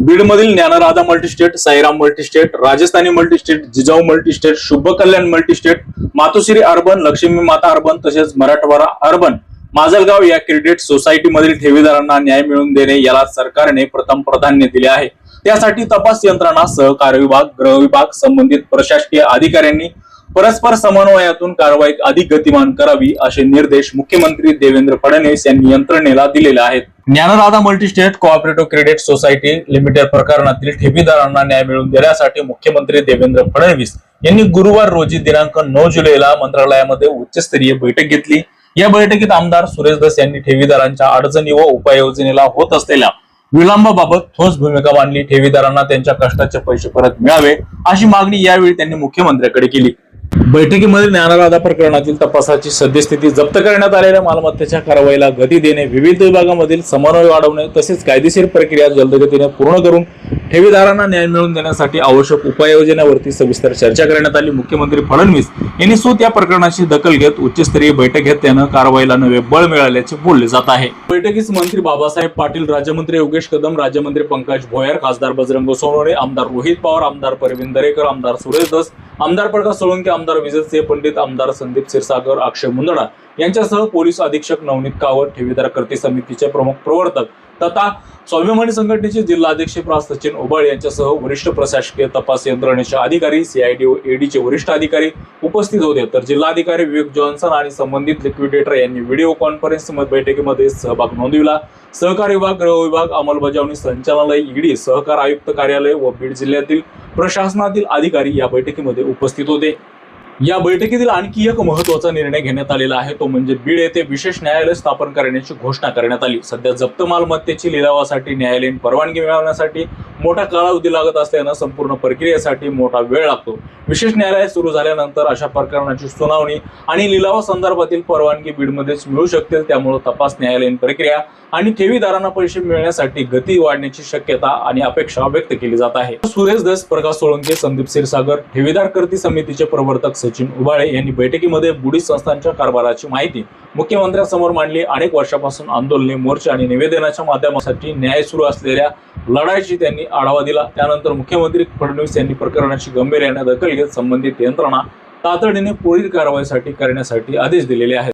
बीडमधील Dnyanradha multistate, Sairam multistate, Rajasthani multistate, Jijau multistate, Shubh Kalyan multistate, Matoshree urban, Lakshmi Mata urban तसेच Marathwada urban, Majalgaon या credit सोसायटीमधील ठेवीदारांना न्याय मिळवून देणे याला सरकारने प्रथम प्राधान्य दिले आहे। त्यासाठी तपास यंत्रणा, सहकार विभाग, गृह विभाग, संबंधित प्रशासकीय अधिकाऱ्यांनी परस्पर समन्वयातून कारवाई अधिक गतिमान करावी असे निर्देश मुख्यमंत्री देवेंद्र फडणवीस यांनी यंत्रणेला दिलेले आहेत। Dnyanradha multi-state cooperative credit society limited प्रकरणातील ठेवीदारांना न्याय मिळवून देण्यासाठी मुख्यमंत्री देवेंद्र फडणवीस यांनी गुरुवार रोजी दिनांक 9 जुलैला मंत्रालयामध्ये उच्चस्तरीय बैठक घेतली। या बैठकीत आमदार सुरेश धस यांनी ठेवीदारांच्या अडचणी व उपाययोजनेला होत असलेल्या विलंबाबाबत ठोस भूमिका मांडली। ठेवीदारांना त्यांच्या कष्टाचे पैसे परत मिळावे अशी मागणी यावेळी त्यांनी मुख्यमंत्र्यांकडे केली। बैठकीमध्ये ज्ञानराधा प्रकरणातील तपासाची सद्यस्थिती, जप्त करण्यात आलेल्या मालमत्तेच्या कारवाईला गती देणे, विविध विभागांमधील समन्वय वाढवणे तसेच कायदेशीर प्रक्रिया जलदगतीने पूर्ण करून ठेवीदारांना न्याय मिळवून देण्यासाठी आवश्यक उपाययोजनांवरती सविस्तर चर्चा करण्यात आली। मुख्यमंत्री फडणवीस यांनी स्वतः या प्रकरणाची दखल घेत उच्चस्तरीय बैठक घेतल्यानं कारवाईला नवे बळ मिळाल्याचे बोलले जात आहे। बैठकीस मंत्री बाबासाहेब पाटील, राज्यमंत्री योगेश कदम, राज्यमंत्री पंकज भोयर, खासदार बजरंग सोनवणे, आमदार रोहित पवार, आमदार परवीन दरेकर, आमदार सुरेश धस, आमदार प्रकाश सोळंके, आमदार विजय पंडित, आमदार संदीप क्षीरसागर, अक्षय मुंदडा यांच्यासह पोलीस अधीक्षक नवनीत कावत, ठेवीदार कृती समितीचे प्रमुख प्रवर्तक तथा स्वाभिमानी संघटनेचे जिल्हाध्यक्ष सचिन ओबाळ यांच्यासह वरिष्ठ प्रशासकीय तपास यंत्रणेचे अधिकारी, सीआयडी व ईडीचे वरिष्ठ अधिकारी उपस्थित होते। तर जिल्हाधिकारी विवेक जॉन्सन आणि संबंधित लिक्विडेटर यांनी व्हिडिओ कॉन्फरन्स बैठकीमध्ये सहभाग नोंदविला। सहकार विभाग, गृह विभाग, अंमलबजावणी संचालनालय, ईडी, सहकार आयुक्त कार्यालय व बीड जिल्ह्यातील प्रशासनातील अधिकारी या बैठकीमध्ये उपस्थित होते। या बैठकीतील आणखी एक महत्त्वाचा निर्णय घेण्यात आलेला आहे, तो म्हणजे बीड येथे विशेष न्यायालय स्थापन करण्याची घोषणा करण्यात आली। सध्या जप्त मालमत्तेची लिलावासाठी न्यायालयीन परवानगी मिळवण्यासाठी मोठा कालावधी लागत असल्यानं संपूर्ण प्रक्रियेसाठी मोठा वेळ लागतो। विशेष न्यायालय सुरू झाल्यानंतर अशा प्रकरणाची सुनावणी आणि लिलावा संदर्भातील परवानगी बीडमध्येच मिळू शकतील। त्यामुळे तपास, न्यायालयीन प्रक्रिया आणि ठेवीदारांना पैसे मिळण्यासाठी गती वाढण्याची शक्यता आणि अपेक्षा व्यक्त केली जात आहे। सुरेश धस, प्रकाश सोळंके, संदीप क्षीरसागर, ठेवीदार कृती समितीचे प्रवर्तक सचिन उबाळे यांनी बैठकीमध्ये बुडीत संस्थांच्या कारभाराची माहिती मुख्यमंत्र्यांसमोर मांडली। अनेक वर्षापासून आंदोलने, मोर्चे आणि निवेदनाच्या माध्यमासाठी न्याय सुरू असलेल्या लढाईची त्यांनी आढावा दिला। त्यानंतर मुख्यमंत्री फडणवीस यांनी प्रकरणाची गांभीर्याने दखल घेत संबंधित यंत्रणा तातडीने पुढील कारवाईसाठी करण्यासाठी आदेश दिलेले आहेत।